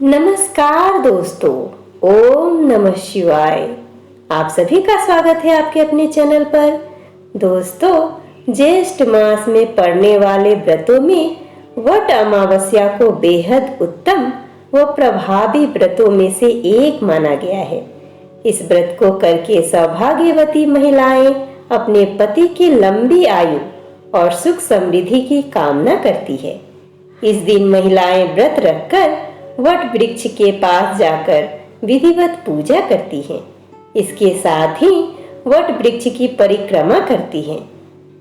नमस्कार दोस्तों, ओम नमः शिवाय। आप सभी का स्वागत है आपके अपने चैनल पर। दोस्तों, ज्येष्ठ मास में पड़ने वाले व्रतों में वट अमावस्या को बेहद उत्तम व प्रभावी व्रतों में से एक माना गया है। इस व्रत को करके सौभाग्यवती महिलाएं अपने पति की लंबी आयु और सुख समृद्धि की कामना करती है। इस दिन महिलाएं व्रत रखकर वट वृक्ष के पास जाकर विधिवत पूजा करती हैं। इसके साथ ही वट वृक्ष की परिक्रमा करती हैं।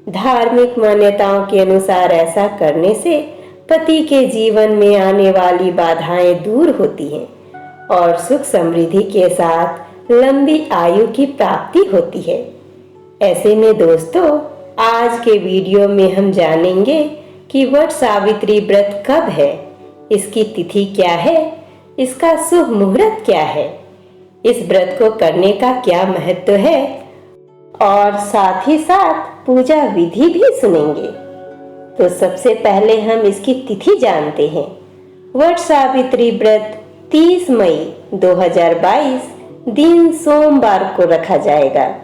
धार्मिक मान्यताओं के अनुसार ऐसा करने से पति के जीवन में आने वाली बाधाएं दूर होती हैं और सुख समृद्धि के साथ लंबी आयु की प्राप्ति होती है। ऐसे में दोस्तों, आज के वीडियो में हम जानेंगे कि वट सावित्री व्रत कब है, इसकी तिथि क्या है, इसका शुभ मुहूर्त क्या है, इस व्रत को करने का क्या महत्व है और साथ ही साथ पूजा विधि भी सुनेंगे। तो सबसे पहले हम इसकी तिथि जानते हैं। वट सावित्री व्रत 30 मई 2022 दिन सोमवार को रखा जाएगा।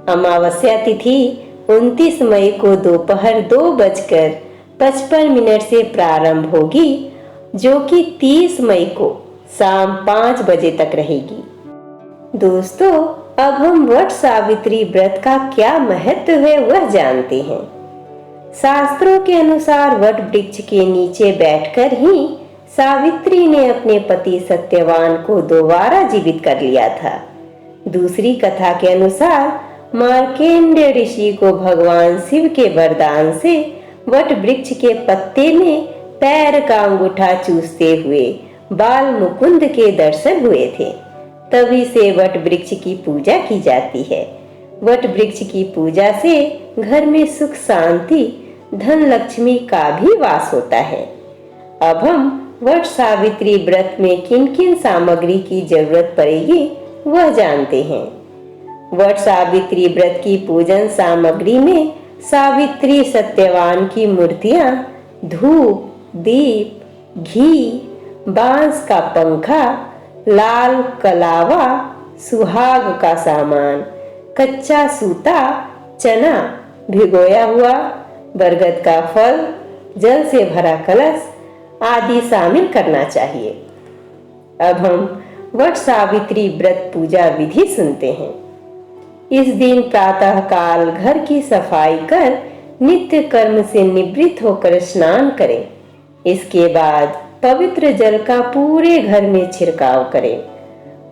अमावस्या तिथि 29 मई को दोपहर 2:55 से प्रारंभ होगी, जो कि 30 मई को शाम 5 बजे तक रहेगी। दोस्तों, अब हम वट सावित्री व्रत का क्या महत्व है वह जानते हैं। शास्त्रों के अनुसार वट वृक्ष के नीचे बैठकर ही सावित्री ने अपने पति सत्यवान को दोबारा जीवित कर लिया था। दूसरी कथा के अनुसार मार्कंडेय ऋषि को भगवान शिव के वरदान से वट वृक्ष के पत्ते में पैर का अंगूठा चूसते हुए बाल मुकुंद के दर्शन हुए थे। तभी से वट वृक्ष की पूजा की जाती है। वट वृक्ष की पूजा से घर में सुख शांति धन लक्ष्मी का भी वास होता है। अब हम वट सावित्री व्रत में किन किन सामग्री की जरूरत पड़ेगी वह जानते हैं। वट सावित्री व्रत की पूजन सामग्री में सावित्री सत्यवान की मूर्तियां, धूप, दीप, घी, बांस का पंखा, लाल कलावा, सुहाग का सामान, कच्चा सूता, चना, भिगोया हुआ, बरगद का फल, जल से भरा कलश आदि शामिल करना चाहिए। अब हम वट सावित्री व्रत पूजा विधि सुनते हैं। इस दिन प्रातः काल घर की सफाई कर नित्य कर्म से निवृत्त होकर स्नान करें। इसके बाद पवित्र जल का पूरे घर में छिड़काव करें।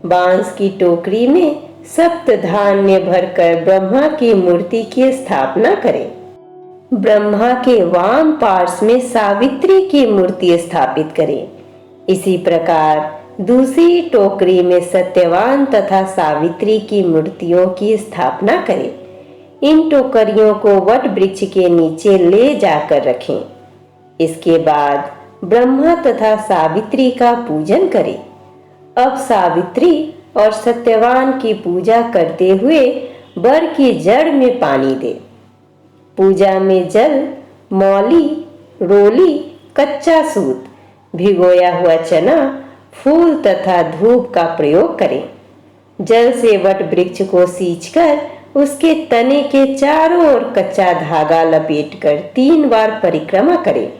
बांस की टोकरी में सप्त धान्य भरकर ब्रह्मा की मूर्ति की स्थापना करें। ब्रह्मा के वाम पार्श्व में सावित्री की मूर्ति स्थापित करें। इसी प्रकार दूसरी टोकरी में सत्यवान तथा सावित्री की मूर्तियों की स्थापना करें। इन टोकरियों को वट वृक्ष के नीचे ले जाकर रखें। इसके बाद ब्रह्मा तथा सावित्री का पूजन करें। अब सावित्री और सत्यवान की पूजा करते हुए वर की जड़ में पानी दे। पूजा में जल, मौली, रोली, कच्चा सूत, भिगोया हुआ चना, फूल तथा धूप का प्रयोग करें। जल से वट वृक्ष को सींचकर उसके तने के चारों ओर कच्चा धागा लपेटकर 3 बार परिक्रमा करें।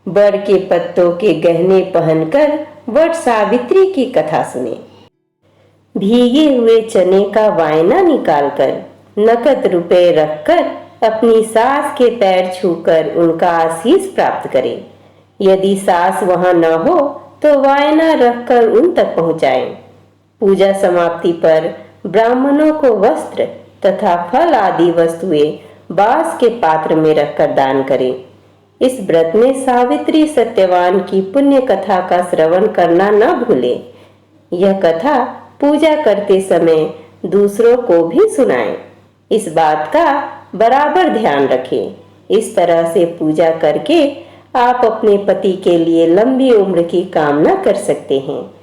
वर के पत्तों के गहने पहनकर वट सावित्री की कथा सुने। भीगे हुए चने का वायना निकालकर नकद रुपए रखकर अपनी सास के पैर छूकर उनका आशीष प्राप्त करें। यदि सास वहां न हो तो वायना रखकर उन तक पहुंचाएं। पूजा समाप्ति पर ब्राह्मणों को वस्त्र तथा फल आदि वस्तुएं बांस के पात्र में रखकर दान करें। इस व्रत में सावित्री सत्यवान की पुण्य कथा का श्रवण करना न भूलें। यह कथा पूजा करते समय दूसरों को भी सुनाएं। इस बात का बराबर ध्यान रखें। इस तरह से पूजा करके आप अपने पति के लिए लंबी उम्र की कामना कर सकते हैं।